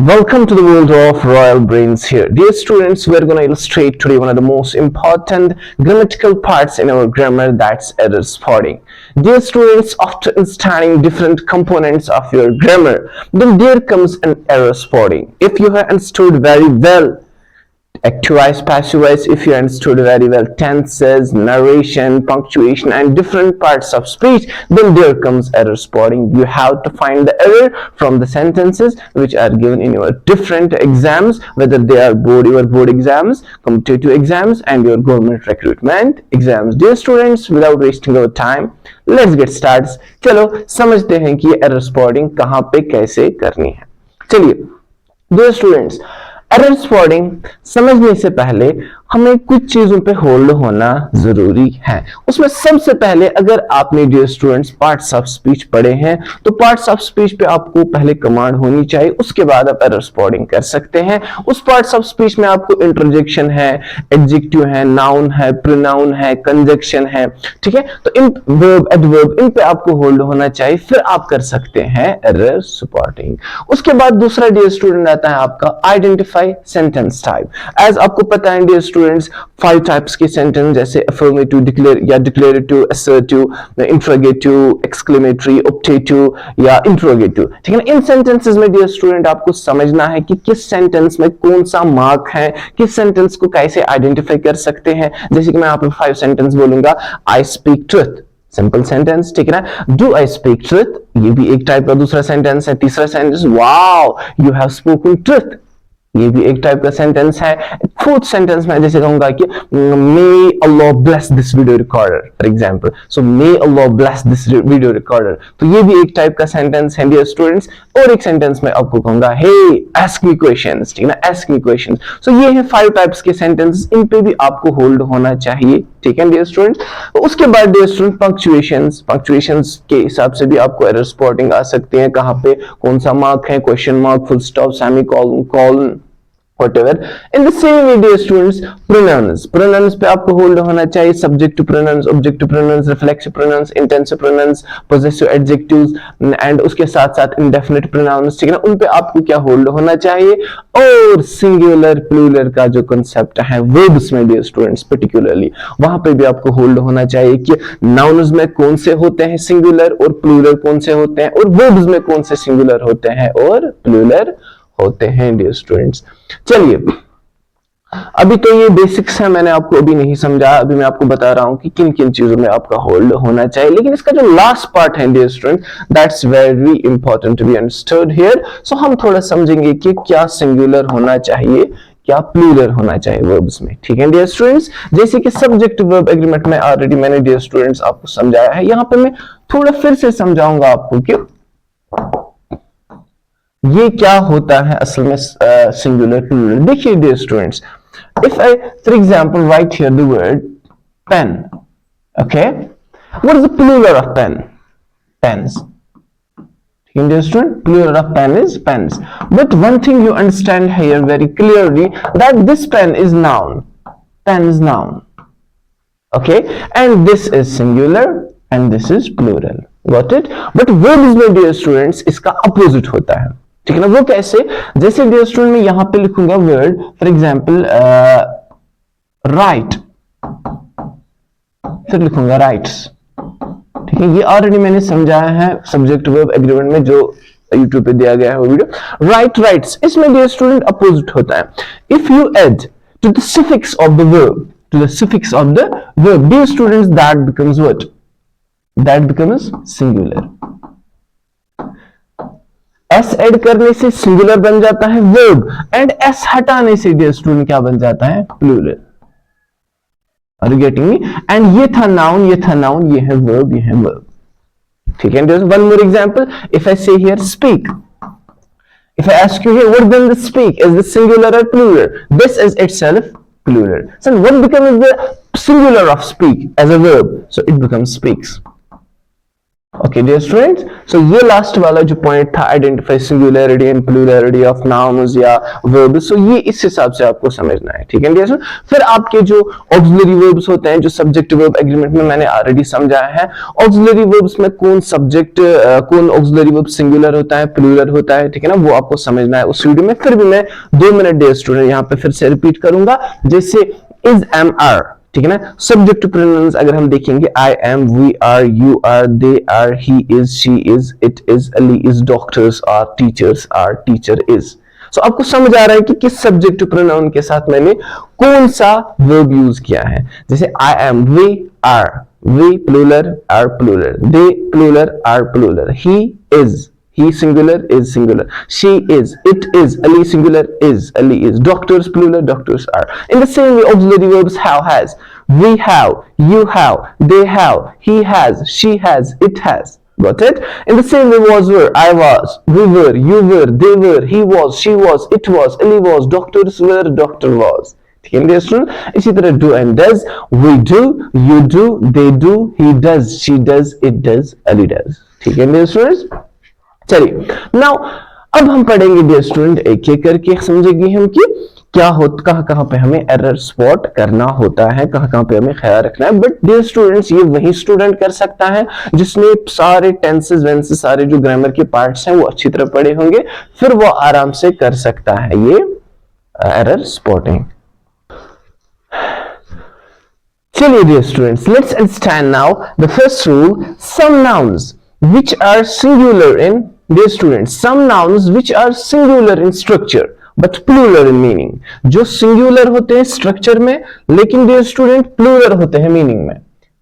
Welcome to the world of Royal Brains here. Dear students, we are going to illustrate today one of the most important grammatical parts in our grammar, that's error spotting. Dear students, after understanding different components of your grammar, then there comes an error spotting. If you have understood very well active voice, passive voice, if you understood very well tenses, narration, punctuation and different parts of speech, then there comes error spotting. You have to find the error from the sentences which are given in your different exams, whether they are your board exams, competitive exams and your government recruitment exams. Dear students, without wasting our time, let's get started. चलो समझते हैं कि error spotting कहाँ पे कैसे करनी है. चलिए dear students, एरर स्पॉटिंग समझने से पहले हमें कुछ चीजों पे होल्ड होना जरूरी है. उसमें सबसे पहले अगर आपने dear students parts of speech पढ़े हैं तो पार्ट्स ऑफ स्पीच पे आपको पहले कमांड होनी चाहिए, उसके बाद आप एरर स्पॉटिंग कर सकते हैं. उस पार्ट्स ऑफ स्पीच में आपको इंटरजेक्शन है, एडजेक्टिव है, नाउन है, प्रोनाउन है, कंजक्शन है, ठीक है. तो इन वर्ब एडवर्ब इन पे आपको होल्ड होना चाहिए, फिर आप कर सकते हैं एरर स्पॉटिंग. उसके बाद दूसरा डियर स्टूडेंट आता है आपका आइडेंटिफाई सेंटेंस टाइप. एज आपको पता है डियर स्टूडेंट्स 5 टाइप्स के सेंटेंस जैसे अफर्मेटिव, डिक्लेयर या declarative, assertive, interrogative, exclamatory, optative या इंट्रोगेटिव, ठीक है ना. इन सेंटेंसेस में डियर स्टूडेंट आपको समझना है कि किस सेंटेंस में कौन सा मार्क है, किस सेंटेंस को कैसे आइडेंटिफाई कर सकते हैं. जैसे कि मैं यहाँ पे 5 सेंटेंस बोलूंगा. I speak truth, simple sentence, ठीक है ना. डू आई स्पीक ट्रुथ, ये भी एक टाइप का दूसरा सेंटेंस है. तीसरा sentence, wow you have spoken truth, ये भी एक टाइप का सेंटेंस है. फोर्थ सेंटेंस में जैसे कहूंगा कि may Allah bless this video recorder for example. So may Allah bless this video recorder, तो ये भी एक टाइप का सेंटेंस है डियर स्टूडेंट्स. और एक सेंटेंस में आपको कहूंगा हे आस्क मी क्वेश्चंस, ठीक है ना, आस्क मी क्वेश्चंस. सो ये है 5 टाइप्स के सेंटेंसेस, इन पे भी आपको होल्ड होना चाहिए, ठीक है डियर स्टूडेंट्स. उसके बाद डियर स्टूडेंट पंक्चुएशंस के हिसाब से भी आपको एरर स्पॉटिंग आ सकते हैं. कहां पे कौन सा मार्क है, question mark, full stop, semicolon, colon, whatever. In the same way dear students, pronouns पे आपको होल्ड होना चाहिए. subjective pronouns, objective pronouns, reflexive pronouns, intensive pronouns, possessive adjectives and उसके साथ साथ indefinite pronouns, ठीक है ना, उन पे आपको क्या होल्ड होना चाहिए. और singular plural का जो concept है verbs में dear students particularly वहां पे भी आपको होल्ड होना चाहिए कि nouns में कौन से होते हैं singular और plural कौन से होते हैं, और verbs में कौन से singular होते हैं और plural होते हैं डियर स्टूडेंट्स. चलिए अभी तो ये बेसिक्स है, मैंने आपको अभी नहीं समझा. अभी मैं आपको बता रहा हूं कि किन किन चीजों में आपका होल्ड होना चाहिए. लेकिन इसका जो लास्ट पार्ट है dear student, that's very important to be understood here. So हम थोड़ा समझेंगे कि क्या सिंगुलर होना चाहिए, क्या प्लूरल होना चाहिए वर्ब्स में, ठीक है डियर स्टूडेंट्स. जैसे कि सब्जेक्ट वर्ब एग्रीमेंट में ऑलरेडी मैंने डियर स्टूडेंट्स आपको समझाया है. यहां पे मैं थोड़ा फिर से समझाऊंगा आपको कि ये क्या होता है असल में सिंगुलर प्लूरल. देखिए dear students, if I for example write here the word pen, okay, what is the plural of pen? Pens. ठीक है dear student, plural of pen is pens. But one thing you understand here very clearly that this pen is noun, pen is noun, okay, and this is singular and this is plural. Got it? But verbs में dear students इसका opposite होता है, ठीक है ना. वो कैसे? जैसे डियर स्टूडेंट मैं यहां पे लिखूंगा वर्ड फॉर एग्जांपल राइट, फिर लिखूंगा राइट्स, ठीक है. ये ऑलरेडी मैंने समझाया है सब्जेक्ट वर्ब एग्रीमेंट में जो YouTube पे दिया गया है वो वीडियो. राइट राइट्स, इसमें डियर स्टूडेंट अपोजिट होता है. If you add to the suffix of the verb, to the suffix of the verb, dear students, that becomes what? That becomes singular. s add करने से singular बन जाता है verb, and s हटाने से dear student क्या बन जाता है? Plural. Are you getting me? And ये था नाउन, ये था नाउन, ये है वर्ब, ये है वर्ब, ठीक है. One more example, if I say here speak, if I ask you here what then the speak, is this singular और plural? This is itself plural. So what becomes the singular of speak as a verb? So it becomes speaks. Okay dear students, so ये last वाला जो point था, identify singularity and plurality of nouns या verbs, so ये इस हिसाब से आपको समझना है, ठीक है डियर स्टूडेंट। फिर आपके जो ऑक्सिलरी वर्ब्स होते हैं, जो सब्जेक्ट वर्ब एग्रीमेंट में मैंने ऑलरेडी समझाया है, ऑक्सिलरी वर्ब्स में कौन सब्जेक्ट कौन ऑक्सिलरी वर्ब सिंगुलर होता है, प्लूरल होता है, ठीक है ना, वो आपको समझना है उस वीडियो में। फिर भी मैं 2 मिनट डियर स्टूडेंट यहाँ पे फिर से रिपीट करूंगा, जैसे इज, एम, आर, ठीक है ना। सब्जेक्ट प्रोनाउंस अगर हम देखेंगे, I am, we are, you are, they are, he is, she is, it is, Ali is, doctors are, teachers are, teacher is. So आपको समझ आ रहा है कि किस सब्जेक्ट प्रोनाउन के साथ मैंने कौन सा वर्ब यूज किया है। जैसे I am, we are, we plural, are plural, they plural, are plural, he is, he singular is singular, she is, it is, Ali singular is, Ali is, doctors plural, doctors are. In the same way, auxiliary verbs have, has, we have, you have, they have, he has, she has, it has. Got it? In the same way, was, were, I was, we were, you were, they were, he was, she was, it was, Ali was, doctors were, doctor was. ठीक है student, इसी तरह do and does, we do, you do, they do, he does, she does, it does, Ali does. ठीक है students, चलिए now अब हम पढ़ेंगे डियर स्टूडेंट एक एक करके, समझेंगे हम कि क्या होता, कहां पे हमें एरर स्पॉट करना होता है, कहां पे हमें ख्याल रखना है। बट डियर स्टूडेंट्स, ये वही स्टूडेंट कर सकता है जिसने सारे टेंसेस वेंसेस, सारे जो ग्रामर के पार्ट्स हैं वो अच्छी तरह पढ़े होंगे, फिर वो आराम से कर सकता है ये एरर स्पॉटिंग। चलिए dear students, let's understand now the first rule, some nouns which are singular in, dear students, some nouns which are singular in structure but plural in meaning। जो singular होते हैं स्ट्रक्चर में, लेकिन dear student plural होते हैं meaning में।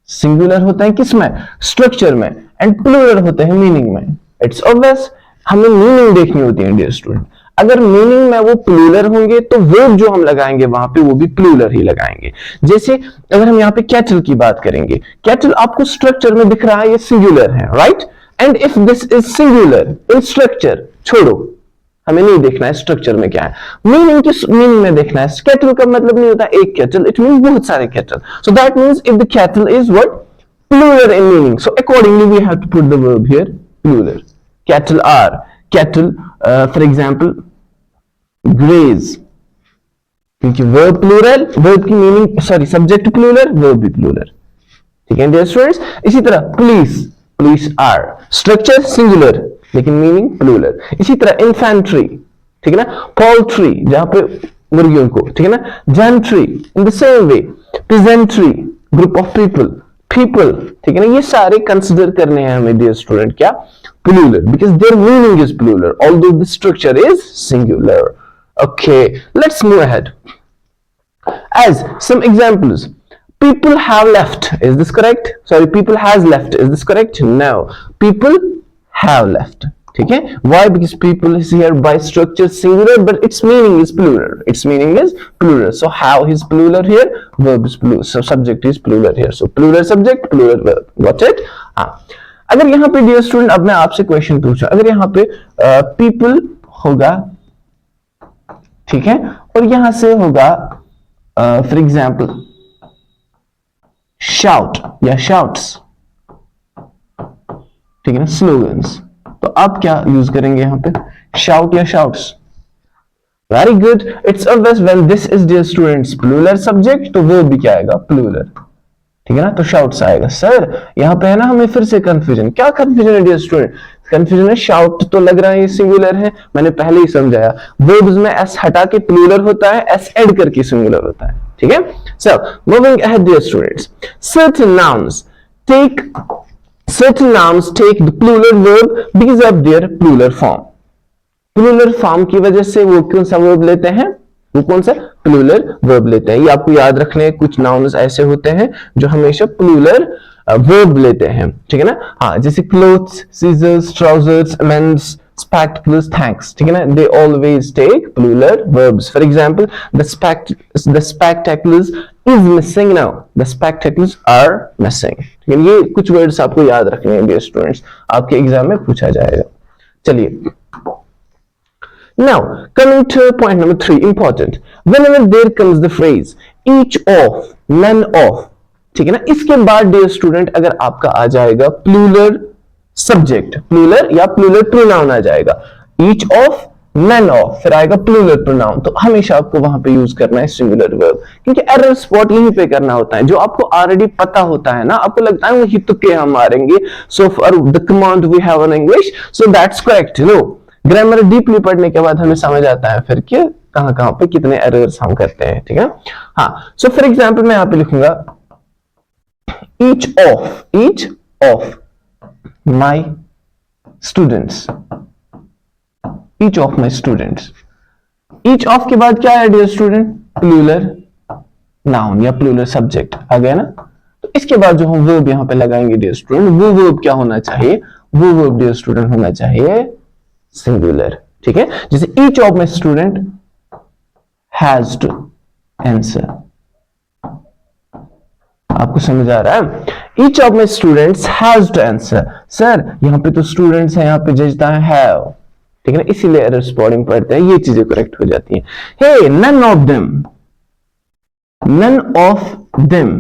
singular होते हैं किस में, स्ट्रक्चर में, and plural होते हैं मीनिंग में। It's obvious, हमें मीनिंग देखनी होती है डियर स्टूडेंट। अगर मीनिंग में वो प्लूरल होंगे तो वर्ब जो हम लगाएंगे वहां पे वो भी प्लूरल ही लगाएंगे। जैसे अगर हम यहाँ पे कैटल की बात करेंगे, कैटल आपको स्ट्रक्चर में दिख रहा है ये सिंगुलर है, right, and if this is singular in structure, छोड़ो, हमें नहीं देखना है स्ट्रक्चर में क्या है, मीनिंग की मीनिंग में देखना है। कैटल का मतलब नहीं होता एक कैटल, इट मींस बहुत सारे cattle. So that means if the cattle is what, plural in meaning, so accordingly we have to put the verb here plural. Cattle are, cattle for example graze, क्योंकि verb plural, verb की meaning sorry subject plural, verb भी plural, ठीक है dear students. इसी तरह police, police are, structure singular लेकिन meaning plural. इसी तरह इन्फेंट्री, ठीक है ना, पोल्ट्री जहां पे मुर्गियों को, ठीक है ना, gentry, in the same way peasantry, group of people, people, ठीक है ना, ये सारे कंसिडर करने हैं हमें डियर स्टूडेंट क्या, plural, because their meaning is plural although the structure is singular. Okay, let's move ahead. As some examples, people have left. Is this correct? Sorry, people has left. Is this correct? No. People have left. ठीक है? Why? Because people is here by structure singular, but its meaning is plural. Its meaning is plural. So have is plural here. Verb is plural. So subject is plural here. So plural subject, plural verb. Got it? हाँ. अगर यहाँ पे dear student, अब मैं आपसे question पूछूं, अगर यहाँ पे people होगा, ठीक है, और यहां से होगा फॉर एग्जाम्पल शाउट या शाउट्स, ठीक है ना, स्लोगन्स, तो आप क्या यूज करेंगे यहां पे, शाउट या shouts. Very good, it's obvious when this is dear students plural subject तो वो भी क्या आएगा, प्लूरल, ठीक है ना, तो शाउट्स आएगा। सर यहाँ पे है ना हमें फिर से कंफ्यूजन, क्या कंफ्यूजन है डियर स्टूडेंट, कंफ्यूजन है शाउट तो लग रहा है ये सिंगुलर है, मैंने पहले ही समझाया, वर्ब्स में एस हटा के प्लूरल होता है, एस ऐड करके सिंगुलर होता है, ठीक है। So moving ahead dear students, certain nouns take the plural verb because of their plural form। Plural form की वजह से वो कौन सा वर्ब लेते हैं, वो कौन सा प्लूरल वर्ब लेते हैं। ये आपको याद रखने, कुछ नाउन्स ऐसे होते हैं जो हमेशा प्लूरल वर्ब लेते हैं, ठीक है ना। हाँ, जैसे clothes, scissors, trousers, amends, spectacles, thanks, ठीक है ना, they always take plural verbs। For example, the spectacles is missing now, the spectacles are missing, ठीक है। ये कुछ वर्ड्स आपको याद रखने हैं डियर स्टूडेंट्स, आपके एग्जाम में पूछा जाएगा। चलिए, now coming to point number 3, important, whenever there comes the phrase each of, none of, ठीक है ना, इसके बाद डियर स्टूडेंट अगर आपका आ जाएगा प्लूरल सब्जेक्ट प्लूरल या प्लूरल प्रोनाउन आ जाएगा, ईच ऑफ, नन ऑफ, फिर आएगा प्लूरल प्रोनाउन। तो हमेशा आपको वहां पे यूज करना है सिंगुलर वर्ब, क्योंकि एरर स्पॉट यहीं पे करना होता है। जो आपको ऑलरेडी पता होता है ना, आपको लगता है वही तुक्के हम मारेंगे, so for the command we have in English, so that's correct. No, grammar deeply पढ़ने के बाद हमें समझ आता है फिर कि कहां पे कितने एरर्स हम करते हैं, ठीक है। हाँ, सो फॉर एग्जांपल मैं यहां पे लिखूंगा each of my students, each of my students. Each of के बाद क्या है डियर स्टूडेंट? प्लूरल नाउन या प्लूरल सब्जेक्ट आ गया ना। तो इसके बाद जो हम वर्ब यहां पे लगाएंगे डियर स्टूडेंट, वो वर्ब क्या होना चाहिए? वो वर्ब डियर स्टूडेंट होना चाहिए सिंगुलर, ठीक है। जैसे each of my student has to answer. आपको समझ आ रहा है? Each of my students has to answer. Sir यहां पे तो स्टूडेंट्स है, यहां पे जजता है हैव, ठीक है ना, इसीलिए एरर स्पॉटिंग पढ़ते हैं, ये चीजें करेक्ट हो जाती हैं। He none of them, none of them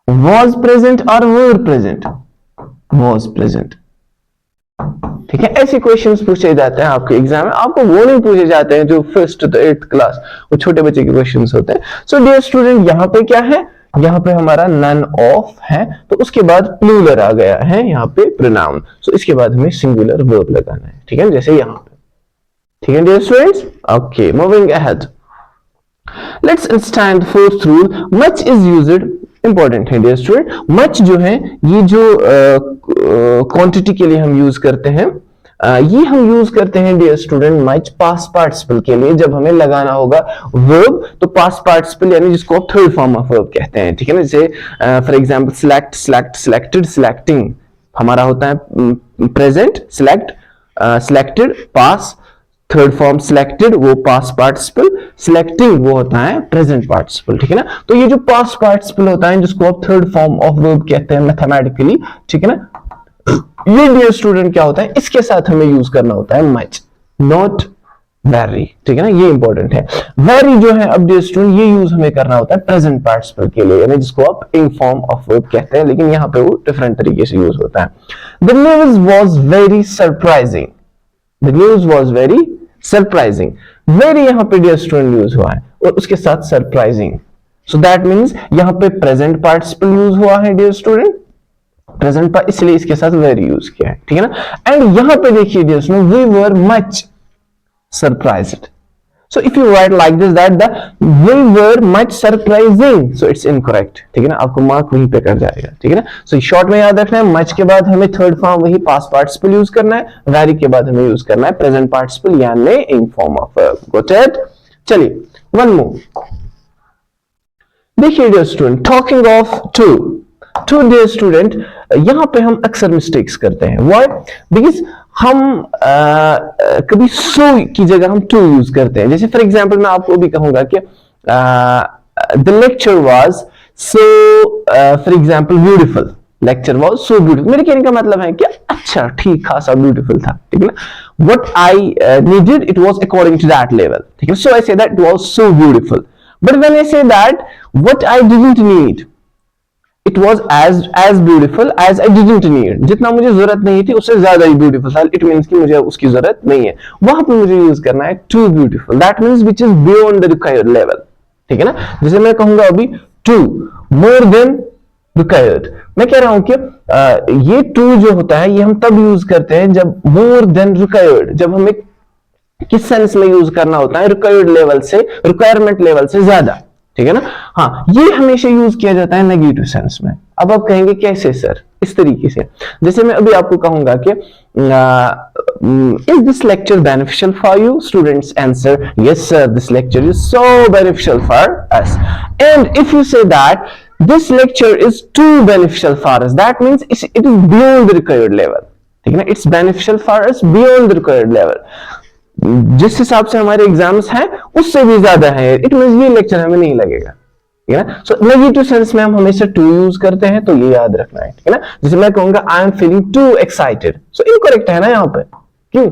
was present or were present? was present, ठीक है। ऐसे क्वेश्चंस पूछे जाते हैं आपके एग्जाम में, आपको वो नहीं पूछे जाते हैं जो फर्स्ट टू 8th क्लास, वो छोटे बच्चे के क्वेश्चंस होते हैं। सो डियर स्टूडेंट, यहाँ पे क्या है? यहाँ पे हमारा नन ऑफ है, तो उसके बाद प्लूरल आ गया है यहाँ पे प्रोनाउन, सो इसके बाद हमें सिंगुलर वर्ब लगाना है, ठीक है, जैसे यहाँ पे, ठीक है dear students. Okay, moving ahead, let's understand fourth rule, much is used. Important है डियर स्टूडेंट, मच जो है ये जो क्वांटिटी के लिए हम यूज करते हैं, ये हम यूज करते हैं dear student much past participle के लिए, जब हमें लगाना होगा वर्ब, तो पास्ट पार्टिसिपल यानी जिसको आप थर्ड फॉर्म ऑफ वर्ब कहते हैं, ठीक है ना। जैसे for example select, select, selected, selecting हमारा होता है present, select, selected past, third form selected वो पास्ट पार्टिसिपल, सिलेक्टिंग वो होता है प्रेजेंट पार्टिसिपल, ठीक है ना। तो ये जो पास्ट पार्टिसिपल होता है जिसको आप थर्ड फॉर्म ऑफ वर्ब कहते हैं मैथमेटिकली, ठीक है ना, ये डियर स्टूडेंट क्या होता है, इसके साथ हमें यूज करना होता है मच, नॉट वेरी, ठीक है ना, ये इंपॉर्टेंट है। वेरी जो है अब डियर स्टूडेंट ये यूज हमें करना होता है प्रेजेंट पार्टिसिपल के लिए, यानी जिसको आप इन फॉर्म ऑफ वर्ब कहते हैं, लेकिन यहाँ पे वो डिफरेंट तरीके से यूज होता है। The news was very surprising, the news was very surprising, very यहां पे डियर स्टूडेंट यूज हुआ है और उसके साथ सरप्राइजिंग, सो दैट मींस यहां पे प्रेजेंट पार्टिसिपल यूज हुआ है डियर स्टूडेंट, प्रेजेंट पर, इसलिए इसके साथ वेरी यूज किया है, ठीक है ना। एंड यहां पे देखिए dear student, we were much surprised, so if you write like this that the we were much surprising, so it's incorrect, ठीक है ना, आपको मार्क वहीं पे कर जाएगा, ठीक है ना। so शॉर्ट में याद रखना है, मच के बाद हमें थर्ड फॉर्म वही पास्ट पार्टिसिपल यूज करना है, वेरी के बाद हमें यूज करना है प्रेजेंट पार्टिसिपल यानी ing form of verb. Got it? चलिए वन मोर देखिए dear student, talking of too dear student, यहां पे हम अक्सर मिस्टेक्स करते हैं। व्हाई? बिकॉज हम कभी सो की जगह हम टू यूज करते हैं। जैसे फॉर एग्जांपल मैं आपको भी कहूंगा कि the lecture was so, for example beautiful, lecture was so beautiful, मेरे कहने का मतलब है कि अच्छा ठीक खासा ब्यूटीफुल था, ठीक है ना। What I needed it was according to that level, ठीक है, so I say that it was so beautiful, but when I say that what I didn't need it was as beautiful as I didn't need, जितना मुझे जरूरत नहीं थी उससे ज्यादा ही ब्यूटीफुल था, इट मींस कि मुझे उसकी जरूरत नहीं है, वहां पे मुझे यूज करना है too beautiful, that means which is beyond the required level, ठीक है ना। जैसे मैं कहूंगा अभी टू मोर देन रिक्वायर्ड, मैं कह रहा हूं कि ये टू जो होता है ये हम तब यूज करते हैं जब मोर देन रिक्वायर्ड, जब हमें किस सेंस में यूज करना होता है, रिक्वायर्ड लेवल से, रिक्वायरमेंट लेवल से ज्यादा, ठीक है ना। हाँ, ये हमेशा यूज किया जाता है नेगेटिव सेंस में। अब आप कहेंगे कैसे सर? इस तरीके से, जैसे मैं अभी आपको कहूंगा कि is this lecture beneficial for you? Students answer yes sir, this lecture is so beneficial for us. And if you say that this lecture is too beneficial for us, that means it is beyond the required level, ठीक है ना, it's beneficial for us beyond the required level, जिस हिसाब से हमारे exams हैं उससे भी ज्यादा है, इट मींस ये लेक्चर हमें नहीं लगेगा, ठीक है ना। सो नेगेटिव सेंस में हम हमेशा टू यूज करते हैं, तो ये याद रखना है, ठीक है ना। जैसे मैं कहूंगा I am feeling too excited, so incorrect है ना यहाँ पे, क्यों?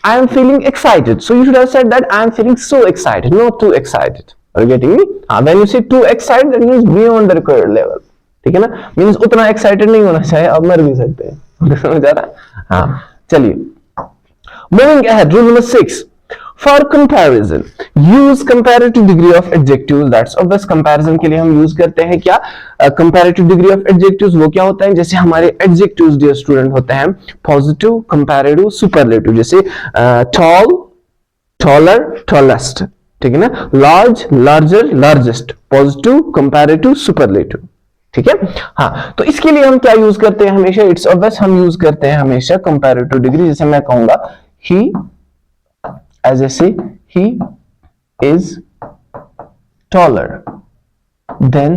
I am feeling excited, so you should have said that I am feeling so excited, not too excited, are you getting me? हां, when you say too excited that means beyond the required level, ठीक है ना, means उतना excited नहीं होना चाहिए, आप मर भी सकते हैं, समझ आ रहा है? हाँ चलिए, moving ahead, rule number 6, for comparison use comparative degree of adjectives. That's obvious, comparison के लिए हम यूज करते हैं क्या, कंपैरेटिव डिग्री ऑफ एडजेक्टिव्स। वो क्या होता है, जैसे हमारे एडजेक्टिव्स डियर स्टूडेंट होते हैं पॉजिटिव, कंपैरेटिव, सुपरलेटिव। जैसे टॉल, टॉलर, टॉलेस्ट, ठीक है ना, large, larger, largest, positive, comparative, superlative, ठीक है। हाँ, तो इसके लिए हम क्या यूज करते हैं हमेशा, इट्स ऑब्वियस हम यूज करते हैं हमेशा कंपैरेटिव डिग्री। जैसे मैं कहूंगा ही, as I say, he is taller than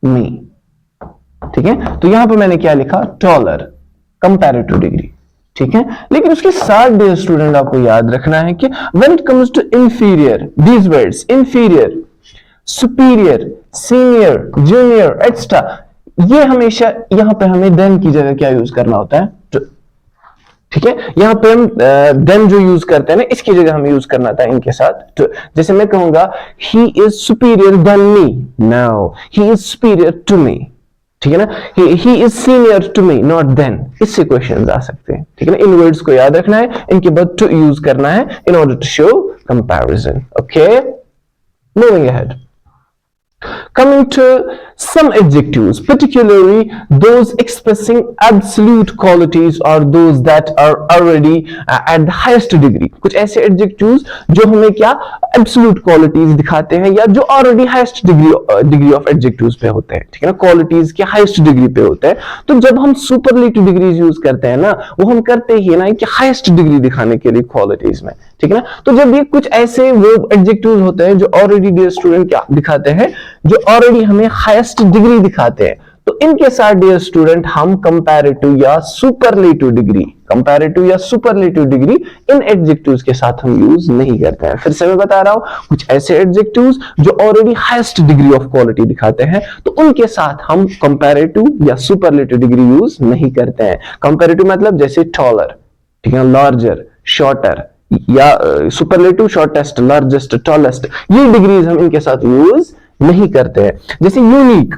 me, ठीक है। तो यहां पर मैंने क्या लिखा, taller, कंपैरेटिव डिग्री, ठीक है। लेकिन उसके साथ डियर स्टूडेंट आपको याद रखना है कि when it comes to inferior, these words inferior, superior, senior, junior, etc, ये हमेशा यहां पे हमें then की जगह क्या यूज करना होता है, ठीक है। यहां पे हम देन जो यूज करते हैं ना, इसकी जगह हमें यूज करना था इनके साथ तो। जैसे मैं कहूंगा he is superior than me, no he is superior to me, ठीक है ना। He is senior to me, not than. इससे क्वेश्चंस आ सकते हैं, ठीक है ना। इन वर्ड्स को याद रखना है, इनके बाद टू यूज करना है in order to show comparison. Okay, moving ahead, coming to some adjectives, particularly those expressing absolute qualities or those that are already at the highest degree। कुछ ऐसे adjectives जो हमें क्या absolute qualities दिखाते हैं या जो already highest degree of adjectives पे होते हैं, ठीक है ना, qualities के highest degree पे होते हैं। तो जब हम superlative degrees यूज करते हैं ना, वो हम करते ही ना कि highest degree दिखाने के लिए qualities में, ठीक है ना। तो जब ये कुछ ऐसे वो adjectives होते हैं जो already dear student क्या दिखाते हैं, जो ऑलरेडी हमें हाईएस्ट डिग्री दिखाते हैं, तो इनके साथ डियर स्टूडेंट हम कंपैरेटिव या सुपरलेटिव डिग्री, कंपैरेटिव या सुपरलेटिव डिग्री इन एडजेक्टिव्स के साथ हम यूज नहीं करते हैं। फिर से मैं बता रहा हूं, कुछ ऐसे एडजेक्टिव्स जो already highest degree of quality दिखाते हैं, तो उनके साथ हम कंपैरेटिव या सुपरलेटिव डिग्री यूज नहीं करते हैं। कंपैरेटिव मतलब जैसे टॉलर, ठीक है, लार्जर, शॉर्टर, या सुपरलेटिव शॉर्टेस्ट, लार्जेस्ट, टॉलेस्ट, ये डिग्रीज हम इनके साथ यूज नहीं करते हैं। जैसे यूनिक,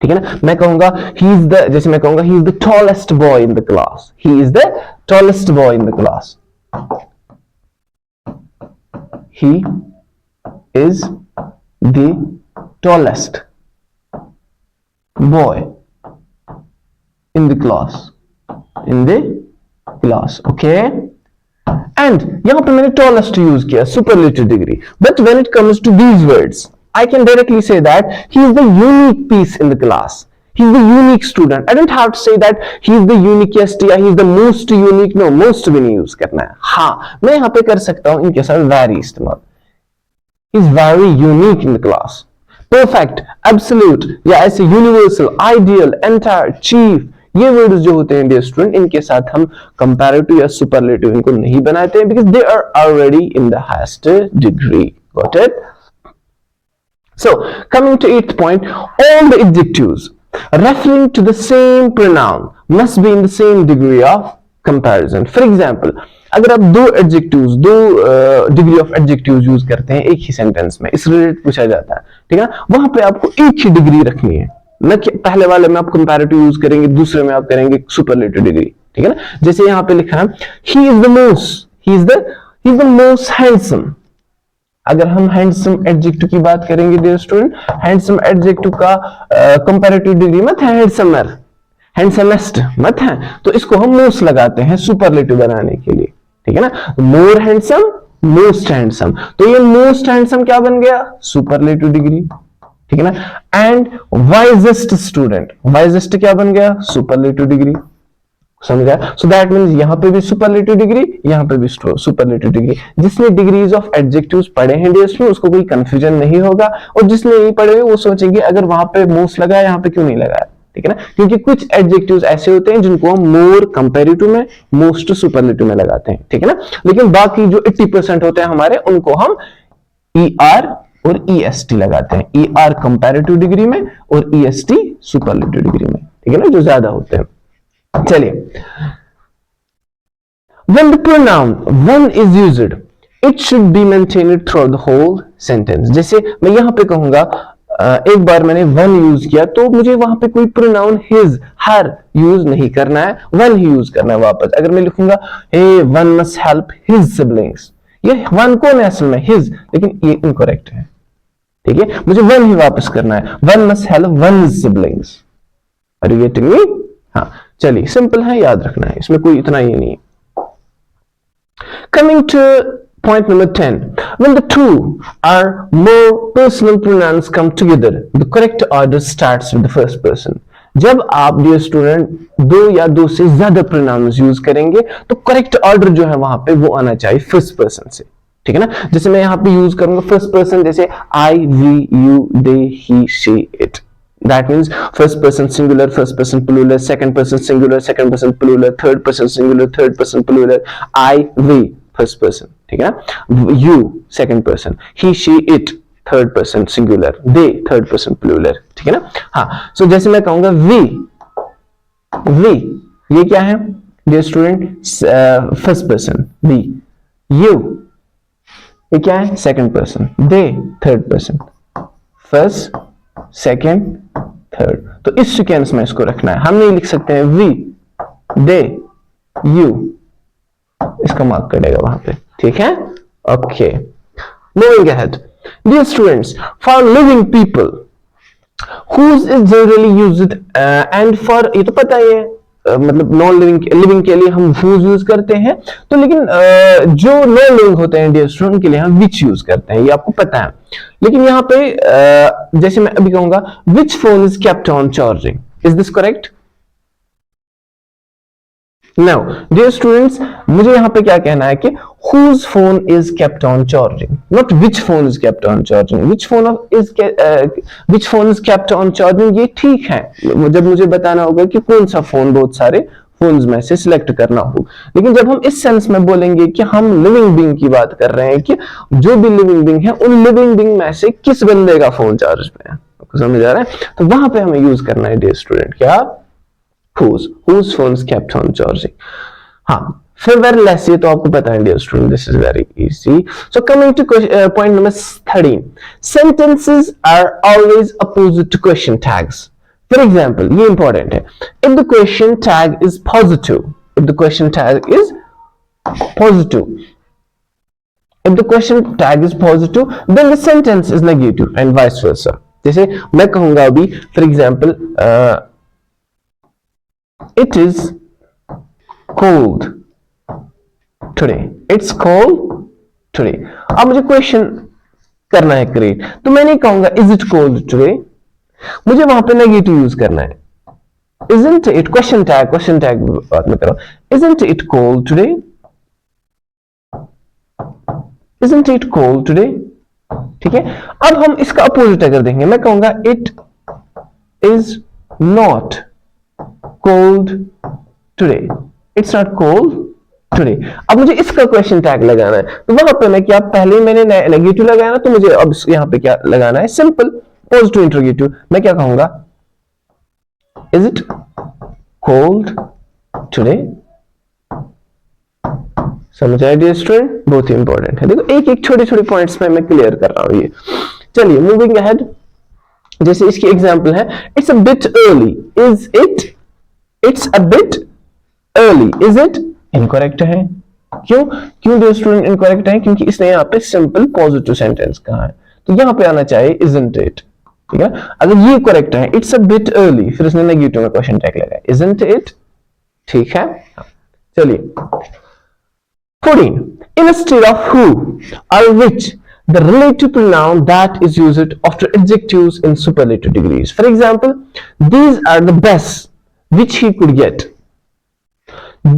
ठीक है ना, मैं कहूंगा ही इज द, जैसे मैं कहूंगा he is the tallest boy in the class, he is the tallest boy in the class, he is the tallest boy in the class, in the class, okay. And यहां पे मैंने tallest use किया, superlative degree, but when it comes to these words I can directly say that he is the unique piece in the class, he is the unique student। I don't have to say that he is the uniquest या he is the most unique, no, most भी नहीं use करना है। हाँ, मैं यहां पे कर सकता हूं इनके साथ very इस्तेमाल, he is very unique in the class, perfect, absolute या ऐसे universal, ideal, entire, chief, ये वर्ड्स जो होते हैं डियर स्टूडेंट, इनके साथ हम कंपैरेटिव या सुपरलेटिव इनको नहीं बनाते हैं, because they are already in the highest degree. Got it? So coming to 8th point, all the adjectives referring to the same pronoun must be in the same degree of comparison। For example, अगर आप दो adjectives, दो degree of adjectives use करते हैं एक ही sentence में, इस related पूछा जाता है, ठीक है ना, वहां पे आपको एक ही डिग्री रखनी है, न कि पहले वाले में आप कंपैरेटिव यूज करेंगे, दूसरे में आप करेंगे सुपरलेटिव डिग्री, ठीक है ना। जैसे यहां पे लिखा है ही इज द मोस्ट हैंडसम। अगर हम हैंडसम एडजेक्टिव की बात करेंगे डियर स्टूडेंट, हैंडसम एडजेक्टिव का कंपैरेटिव डिग्री मत है हैंडसमर, हैंडसमेस्ट मत है, तो इसको हम मोस्ट लगाते हैं सुपरलेटिव बनाने के लिए, ठीक है ना। मोर हैंडसम, मोस्ट हैंडसम, तो ये मोस्ट हैंडसम क्या बन गया, सुपरलेटिव डिग्री, ठीक है ना। एंड वाइजेस्ट स्टूडेंट, वाइजेस्ट क्या बन गया, सुपरलेटिव डिग्री, समझ गया। सो दैट मींस यहां पे भी सुपरलेटिव डिग्री, यहां पे भी सुपरलेटिव डिग्री। जिसने डिग्रीज ऑफ एडजेक्टिव्स पढ़े हैं डियर स्टूडेंट, उसको कोई कंफ्यूजन नहीं होगा, और जिसने नहीं पढ़े वो सोचेंगे अगर वहां पे मोस्ट लगाया यहां पे क्यों नहीं लगाया, ठीक है ना, क्योंकि कुछ एडजेक्टिव्स ऐसे होते हैं जिनको हम मोर कंपैरेटिव में, मोस्ट सुपरलेटिव में लगाते हैं, ठीक है ना। लेकिन बाकी जो 80% होते हैं हमारे, उनको हम ER और EST लगाते हैं, ER कंपैरेटिव डिग्री में और EST सुपरलेटिव डिग्री में, ठीक है ना, जो ज्यादा होते हैं। चलिए, when the pronoun one is used, it should be maintained throughout the whole sentence। जैसे मैं यहां पे कहूंगा एक बार मैंने वन यूज किया तो मुझे वहां पे कोई प्रोनाउन हिज हर यूज नहीं करना है, वन ही यूज करना है वापस। अगर मैं लिखूंगा he one must help his siblings, ये वन कौन है असल में, हिज, लेकिन ये इनकरेक्ट है, ठीक है, मुझे वन ही वापस करना है, one must help one siblings. Are you getting me? हाँ चलिए, सिंपल है, याद रखना है, इसमें कोई इतना ही नहीं है। Coming to point number 10, when the two or more personal pronouns come together, the correct order starts with the first person. जब आप डियर स्टूडेंट दो या दो से ज्यादा प्रोनाउंस यूज करेंगे तो करेक्ट ऑर्डर जो है वहां पे वो आना चाहिए फर्स्ट पर्सन से, ठीक है ना। जैसे मैं यहां पे यूज करूंगा फर्स्ट पर्सन, जैसे I, we, you, they, he, she, it, that means first person singular, first person plural, second person singular, second person plural, third person singular, third person plural, I, we, first person, ठीक है ना, you, second person, he, she, it, third person singular, they, third person plural, ठीक है ना। हाँ, so जैसे मैं कहूंगा we, ये क्या है dear student, first person, we, you, ये क्या है second person, they, third person, first, second, third, तो इस सीक्वेंस में इसको रखना है। हम नहीं लिख सकते हैं वी, दे, यू, इसका मार्क करेगा वहां पे, ठीक है। Okay, moving ahead dear students, for living people whose is generally used and for, ये तो पता ही है, मतलब नॉन लिविंग के लिए हम हुज यूज करते हैं, तो लेकिन जो नॉन लिविंग होते हैं डियर स्टूडेंट के लिए हम विच यूज करते हैं, ये आपको पता है। लेकिन यहाँ पे जैसे मैं अभी कहूंगा विच phone is kept on charging, is this correct? Now, dear students, मुझे यहाँ पे क्या कहना है कि whose phone is kept on charging, not which phone is kept on charging. Which phone is kept on charging, ये ठीक है, जब मुझे बताना होगा कि कौन सा फोन बहुत सारे फोन्स में से सिलेक्ट करना हो। लेकिन जब हम इस सेंस में बोलेंगे कि हम लिविंग बीइंग की बात कर रहे हैं कि जो भी लिविंग बीइंग है उन लिविंग बीइंग में से किस बंदे का फोन चार्ज पे है, समझ आ रहा है? तो वहां पे हमें यूज करना है डियर स्टूडेंट क्या, whose phone is kept on charging. हाँ, फिर very less, ये तो आपको पता है dear student, this is very easy. So coming to point number 13, sentences are always opposite to question tags. For example, ये important है, if the question tag is positive, if the question tag is positive, if the question tag is positive, then the sentence is negative and vice versa. जैसे मैं कहूंगा अभी for example, it is cold today, it's cold today. अब मुझे question करना है create, तो मैं नहीं कहूंगा is it cold today, मुझे वहां पे नेगेटिव यूज करना है, isn't it, क्वेश्चन टैग बात में करो, isn't it cold today, isn't it cold today, ठीक है। अब हम इसका अपोजिट अगर देंगे, मैं कहूंगा it is not cold today, it's not cold today. अब मुझे इसका क्वेश्चन टैग लगाना है, तो वहां पे मैं क्या, पहले मैंने नेगेटिव लगाया ना, तो मुझे अब यहां पे क्या लगाना है, सिंपल पॉजिटिव इंटरोगेटिव। मैं क्या कहूंगा, is it cold today, समझ आए डियर स्टूडेंट, बहुत ही इंपॉर्टेंट है। देखो एक एक छोटे छोटे पॉइंट्स में मैं क्लियर कर रहा हूं ये। चलिए मूविंग अहेड, जैसे इसकी एग्जांपल है, it's a bit early, is it, it's a bit early, is it, incorrect है। क्यों डियर स्टूडेंट इनकरेक्ट है? क्योंकि इसने यहाँ पे सिंपल पॉजिटिव सेंटेंस कहा है, तो यहाँ पे आना चाहिए isn't it, ठीक है। अगर ये करेक्ट है, इट्स अ बिट अर्ली, फिर इसने नेगेटिव में क्वेश्चन टैग लगाया isn't it, ठीक है। चलिए 14, instead of who or which, the relative pronoun that is used after adjectives in superlative degrees. For example, these are the best which he could get,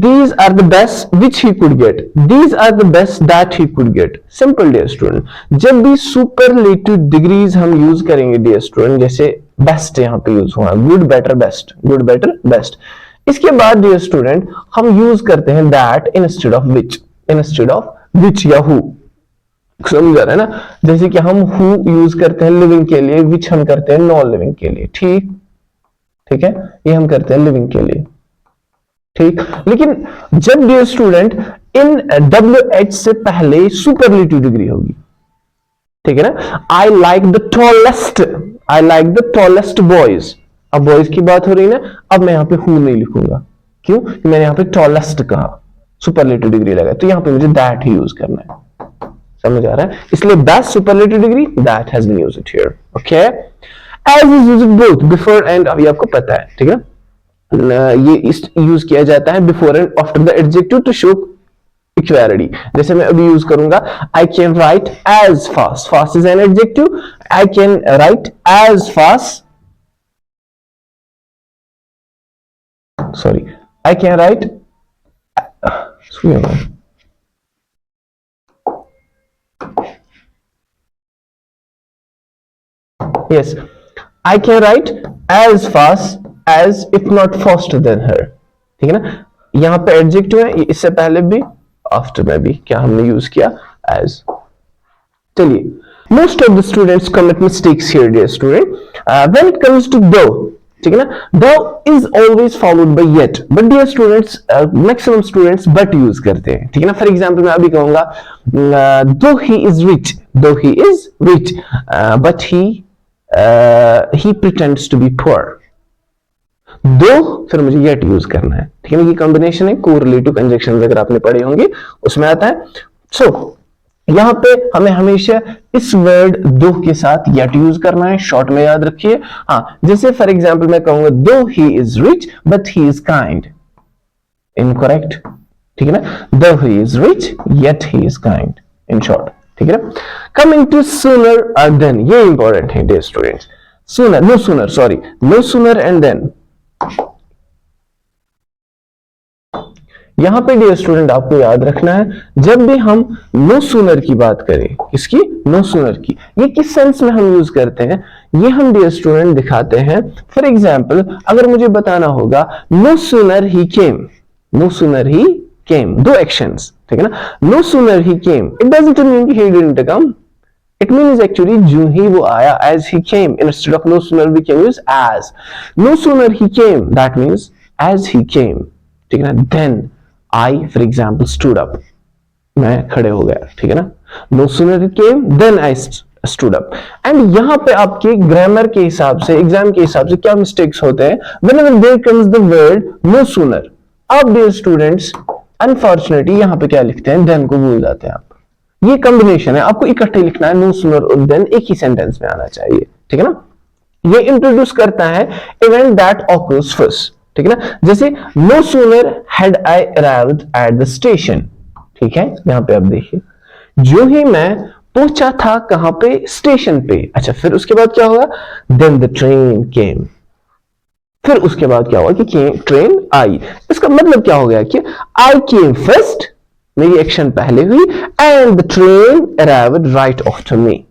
these are the best which he could get, these are the best that he could get. Simple dear student, जब भी superlative degrees हम use करेंगे dear student, जैसे best यहाँ पे use हुआ, good better best, good better best, इसके बाद dear student हम यूज करते हैं that instead of which, instead of which या who, समझ आ रहा है ना। जैसे कि हम who यूज करते हैं लिविंग के लिए, which हम करते हैं नॉन लिविंग के लिए, ठीक है, ये हम करते हैं लिविंग के लिए, ठीक। लेकिन जब डियर स्टूडेंट इन WH से पहले सुपरलेटिव डिग्री होगी, ठीक है ना, I like the tallest, I like the tallest boys. अब बॉयज की बात हो रही है ना, अब मैं यहाँ पे हु नहीं लिखूंगा, क्यों? कि मैंने यहाँ पे टॉलेस्ट कहा, सुपरलेटिव डिग्री लगा, तो यहाँ पे मुझे दैट ही यूज करना है। समझ आ रहा है? इसलिए best superlative degree that has been used here. Okay, as is used both before and, अभी आपको पता है, ठीक है, ये यूज किया जाता है before and after the adjective to show equality. जैसे मैं अभी यूज करूंगा, I can write as fast, fast is an adjective, I can write as fast, sorry, I can write, yes, I can write as fast as if not faster than her। ठीक है ना, यहां पे adjective है, इससे पहले भी after में भी क्या हमने यूज किया, as। चलिए, most of the students commit mistakes here dear student, when it comes to though, ठीक है ना, though is always followed by yet, but dear students maximum students but use करते हैं। ठीक है ना, फॉर एग्जांपल मैं अभी कहूंगा though he is rich, though he is rich, but he pretends to be poor। दो फिर मुझे yet यूज करना है। ठीक है ना, ये कॉम्बिनेशन है कोरिलेटिव कंजक्शन, अगर आपने पढ़े होंगे उसमें आता है। सो यहां पे हमें हमेशा इस वर्ड दो के साथ yet यूज करना है, शॉर्ट में याद रखिए। हाँ, जैसे फॉर एग्जांपल मैं कहूंगा दो he is rich but he is kind, incorrect. ठीक है ना, दो he is rich yet he is kind, in short. ठीक है ना, कमिंग टू सूनर और देन, ये इंपॉर्टेंट है dear students. Sooner, no sooner, sorry, no sooner and then. यहां पे डियर स्टूडेंट आपको याद रखना है, जब भी हम नो सूनर की बात करें, किसकी? नो सूनर की, ये किस सेंस में हम यूज करते हैं, ये हम डियर स्टूडेंट दिखाते हैं। फॉर एग्जाम्पल अगर मुझे बताना होगा नो सूनर ही केम, नो सूनर ही केम, दो एक्शंस, ठीक है ना, no sooner he came, it doesn't mean he didn't come, it means actually जो ही वो आया, as he came, instead of no sooner we can use as, no sooner he came, that means as he came। ठीक है ना, then I for example stood up, मैं खड़े हो गया। ठीक है ना, no sooner he came then I stood up। and यहां पे आपके ग्रामर के हिसाब से, एग्जाम के हिसाब से क्या मिस्टेक्स होते हैं, whenever there comes the word no sooner, अब dear students अनफॉर्चुनेटली यहां पे क्या लिखते हैं, देन को भूल जाते हैं आप। ये कॉम्बिनेशन है, आपको इकट्ठे लिखना है, नो सूनर और देन एक ही सेंटेंस में आना चाहिए। ठीक है ना, ये इंट्रोड्यूस करता है इवेंट दैट ऑकर्स फर्स्ट। ठीक है ना, जैसे no sooner had I arrived at the station. ठीक है, यहां पे आप देखिए, जो ही मैं पहुंचा था कहां पे, स्टेशन पे। अच्छा, फिर उसके बाद क्या होगा, देन द ट्रेन केम, फिर उसके बाद क्या हुआ कि ट्रेन आई। इसका मतलब क्या हो गया कि आई केम फर्स्ट, मेरी एक्शन पहले हुई, and the train arrived right after me,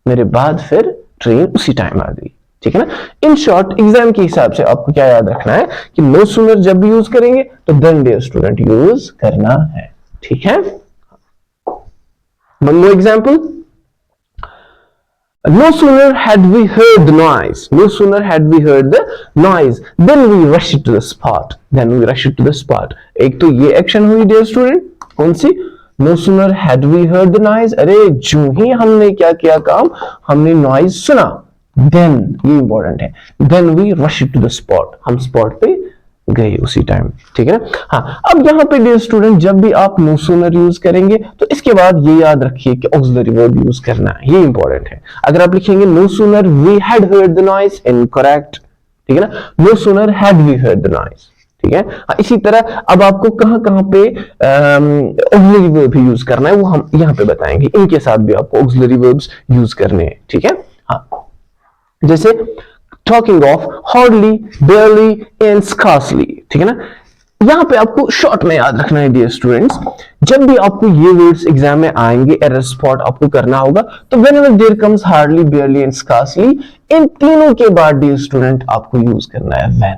मेरे बाद फिर ट्रेन उसी टाइम आ गई। ठीक है ना, इन शॉर्ट एग्जाम के हिसाब से आपको क्या याद रखना है कि नो सूनर जब भी यूज करेंगे तो देन डियर स्टूडेंट यूज करना है। ठीक है, one more example, no sooner had we heard the noise, no sooner had we heard the noise, then we rushed to the spot, then we rushed to the spot। एक तो ये action हुई dear student, कौन सी, no sooner had we heard the noise, अरे जो ही हमने क्या किया काम, हमने नॉइज सुना, then ये इंपॉर्टेंट है, then we rushed to the spot, हम स्पॉट पे गए उसी टाइम। ठीक है ना, हाँ, अब यहाँ पे डियर स्टूडेंट जब भी आप नो सूनर यूज करेंगे तो इसके बाद ये याद रखिए कि ऑक्सिलरी वर्ब यूज करना है, ये इंपॉर्टेंट है। अगर आप लिखेंगे no sooner we had heard the noise, incorrect. ठीक है ना, no sooner had we heard the noise. ठीक है, हाँ, इसी तरह अब आपको कहां पे ऑक्सिलरी वर्ब भी यूज करना है वो हम यहाँ पे बताएंगे, इनके साथ भी आपको ऑक्सिलरी वर्ब्स यूज करने हैं। ठीक है, हाँ, जैसे talking of hardly, barely and scarcely. ठीक है ना, यहां पे आपको शॉर्ट में याद रखना है डियर स्टूडेंट्स, जब भी आपको ये वर्ड्स एग्जाम में आएंगे एरर स्पॉट आपको करना होगा, तो whenever there comes hardly, barely and scarcely, इन तीनों के बाद डियर स्टूडेंट आपको यूज करना है व्हेन,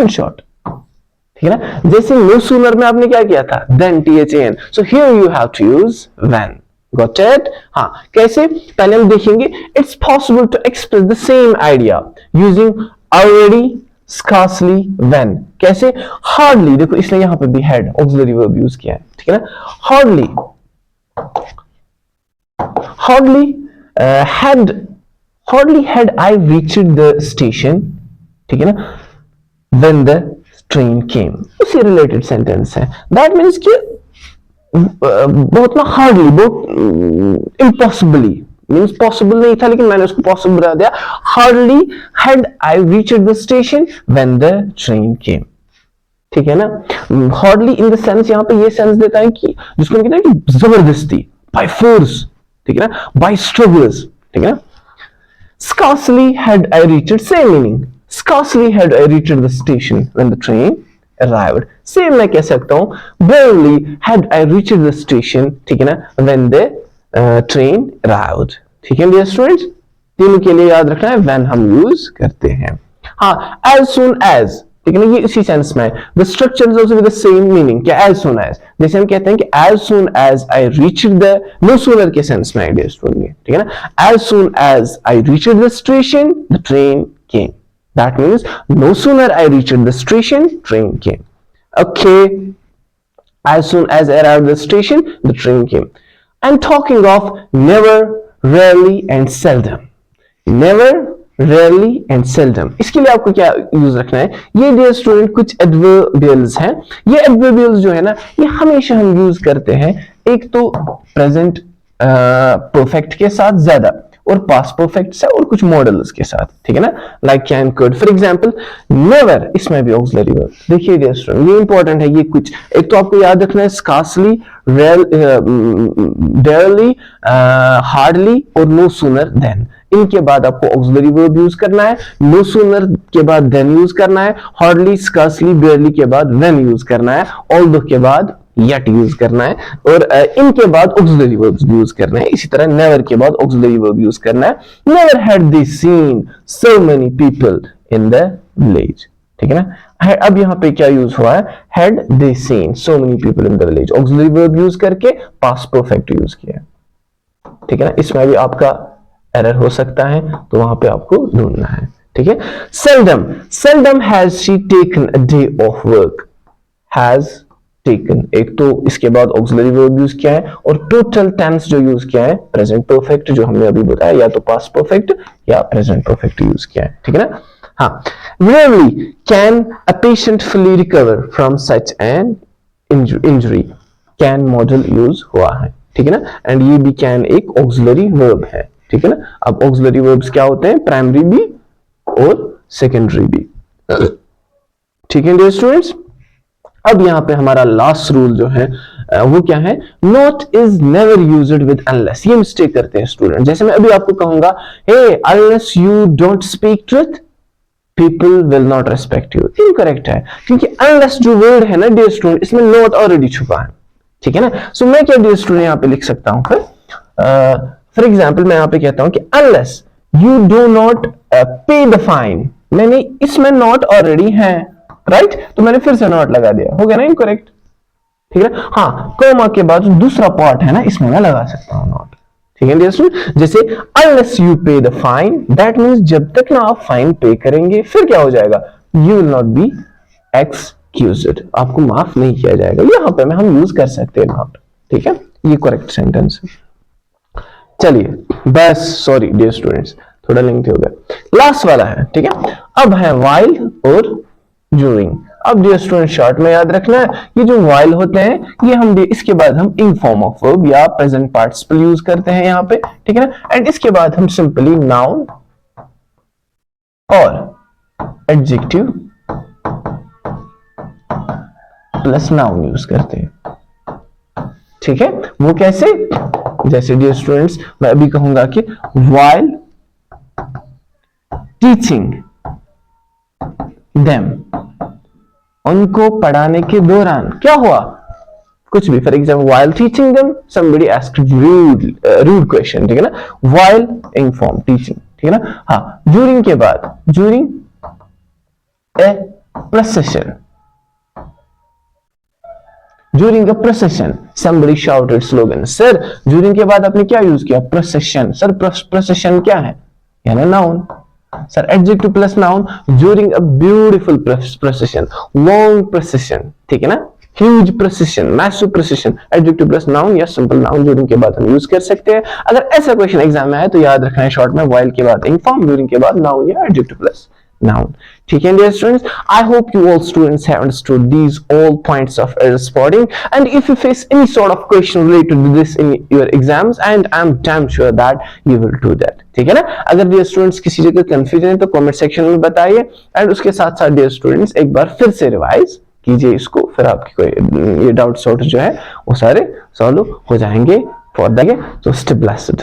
इन शॉर्ट। ठीक है ना, जैसे नो सूनर में आपने क्या किया था, then, THAN, so here you have to use when. Got it? हाँ, कैसे, पहले हम देखेंगे, it's possible to express the same idea using already, scarcely, when। कैसे, hardly, देखो इसने यहां पे भी had auxiliary verb यूज किया है। ठीक है ना, hardly had hardly had I reached the station, ठीक है ना, when the train came, उसी रिलेटेड सेंटेंस है। दैट मीन्स कि बहुत ना हार्डली, बहुत इम्पॉसिबली, मीन्स पॉसिबल नहीं था लेकिन मैंने उसको पॉसिबल बना दिया। Hardly had I reached the station when the train came, ठीक है ना। हार्डली इन द सेंस यहाँ पे ये सेंस देता है कि जिसको कहते हैं कि जबरदस्ती, बाय फोर्स, ठीक है ना, बाय स्ट्रगल्स, ठीक है ना। scarcely had I reached, same meaning, scarcely had I reached the station when the train arrived, same मैं कह सकता हूं barely had I reached the station, ठीक है ना, when the train arrived, ठीक है डियर स्टूडेंट्स। तीनों के लिए याद रखना है when हम यूज करते हैं। हाँ, as soon as, ठीक है ना, ये इसी सेंस में the structure is also with the same meaning, क्या as soon as, जैसे हम कहते हैं कि as soon as I reached the, no sooner के सेंस में डियर स्टूडेंट, ठीक है ना। as soon as I reached the station the train came, that means no sooner I reached the station train came, okay, as soon as I arrived at the station the train came। I'm talking of never, rarely and seldom, never, rarely and seldom, इसके लिए आपको क्या use रखना है, ये dear student कुछ adverbials हैं। ये एडवर्बियल्स जो है ना, ये हमेशा हम यूज करते हैं एक तो प्रेजेंट परफेक्ट के साथ ज्यादा, और पास्ट परफेक्ट से, और कुछ मॉडल्स के साथ, ठीक है ना, like can, could. For example never, इसमें भी ऑक्सिलरी वर्ब। देखिए डियर स्टूडेंट, ये इंपॉर्टेंट है। ये कुछ एक तो आपको याद रखना है, स्कार्सली, रेयरली, हार्डली और नो सूनर देन। इनके बाद आपको ऑक्सिलरी वर्ब यूज करना है, नो सूनर के बाद देन यूज करना है, हार्डली, स्कार्सली, बेयरली के बाद व्हेन यूज करना है, ऑल्दो के बाद yet यूज करना है, और इनके बाद ऑक्सिलरी वर्ब्स यूज करना है। इसी तरह नेवर के बाद ऑक्सिलरी वर्ब यूज करना है। Never had they seen so many people in the village, ठीक है ना। अब यहाँ पे क्या यूज हुआ है, had they seen so many people in the village, auxiliary verb use करके पास्ट परफेक्ट यूज किया, ठीक है ना। इसमें भी आपका एरर हो सकता है, तो वहां पे आपको ढूंढना है, ठीक है। seldom, seldom has she taken a day off work, has taken, एक तो इसके बाद ऑक्सिलरी वर्ब यूज किया है, और टोटल टेंस जो यूज किया है प्रेजेंट परफेक्ट, जो हमने अभी बताया, या तो पास्ट परफेक्ट या प्रेजेंट परफेक्ट यूज किया है, ठीक है ना। हाँ, rarely can a patient fully recover from such an injury, can model use हुआ है, ठीक है ना। एंड ये भी can एक ऑक्सिलरी वर्ब है, ठीक है ना। अब ऑक्सिलरी वर्ब्स क्या होते हैं, प्राइमरी भी और सेकेंडरी भी, ठीक है डियर स्टूडेंट्स। अब यहां पे हमारा लास्ट रूल जो है वो क्या है, not is never used with unless. ये मिस्टेक करते हैं स्टूडेंट। जैसे मैं अभी आपको कहूंगा, he unless you don't speak truth people will not respect you, incorrect है, क्योंकि अनलेस जो वर्ड है ना डियर स्टूडेंट, इसमें नॉट ऑलरेडी छुपा है, ठीक है ना। सो मैं क्या डियर स्टूडेंट यहां पे लिख सकता हूं, फिर फॉर एग्जाम्पल मैं यहां पे कहता हूं कि अनलेस यू डू नॉट पे द फाइन, मैंने इसमें नॉट ऑलरेडी है, राइट, तो मैंने फिर से नॉट लगा दिया, हो गया ना इनकरेक्ट, ठीक है। हाँ, कोमा के बाद जो दूसरा पार्ट है ना, इसमें मैं लगा सकता हूं नॉट, ठीक है डियर स्टूडेंट। जैसे अनलेस यू पे द फाइन, दैट मींस जब तक ना आप फाइन पे करेंगे, फिर क्या हो जाएगा, you will not be excused, आपको माफ नहीं किया जाएगा। यहां पे हम यूज कर सकते हैं नॉट, ठीक है, ये करेक्ट सेंटेंस है। चलिए बस, सॉरी डियर स्टूडेंट्स, थोड़ा लेंथी हो गया। लास्ट वाला है, ठीक है। अब है while और during। अब डियर स्टूडेंट शॉर्ट में याद रखना है, ये जो while होते हैं, ये हम इसके बाद हम इन फॉर्म ऑफ वर्ब या प्रेजेंट पार्टिसिपल यूज करते हैं यहाँ पे, ठीक है ना। एंड इसके बाद हम सिंपली नाउन और एडजेक्टिव प्लस नाउन यूज करते हैं, ठीक है। वो कैसे, जैसे डियर स्टूडेंट्स मैं अभी कहूंगा कि while teaching them, उनको पढ़ाने के दौरान क्या हुआ, कुछ भी, for example while teaching them somebody asked rude question, ठीक है ना। while in form teaching, ठीक है ना। हाँ, during के बाद, during a procession, during a procession somebody shouted slogan। Sir during के बाद आपने क्या यूज किया, procession। सर procession क्या है, यानी noun. Sir adjective plus noun during a beautiful procession, long procession, ठीक है ना। Huge precision, massive precision, adjective plus noun या सिंपल नाउन ड्यूरिंग के बाद हम यूज कर सकते हैं। अगर ऐसा क्वेश्चन एग्जाम में आए तो याद रखना है शॉर्ट में व्हाइल के बाद इंफॉर्म, ड्यूरिंग के बाद नाउन या एडजेक्टिव प्लस noun. ठीक है dear students, I hope you all students have understood these all points of error spotting, and if you face any sort of question related to this in your exams, and I'm damn sure that you will do that. ठीक है ना? अगर dear students किसी जगह confusion है तो comment section में बताइए, एंड उसके साथ साथ dear students एक बार फिर से रिवाइज कीजिए इसको, फिर आपकी कोई ये डाउट सॉर्ट जो है वो सारे सॉल्व हो जाएंगे फॉर द, तो स्टे ब्लेस्ड।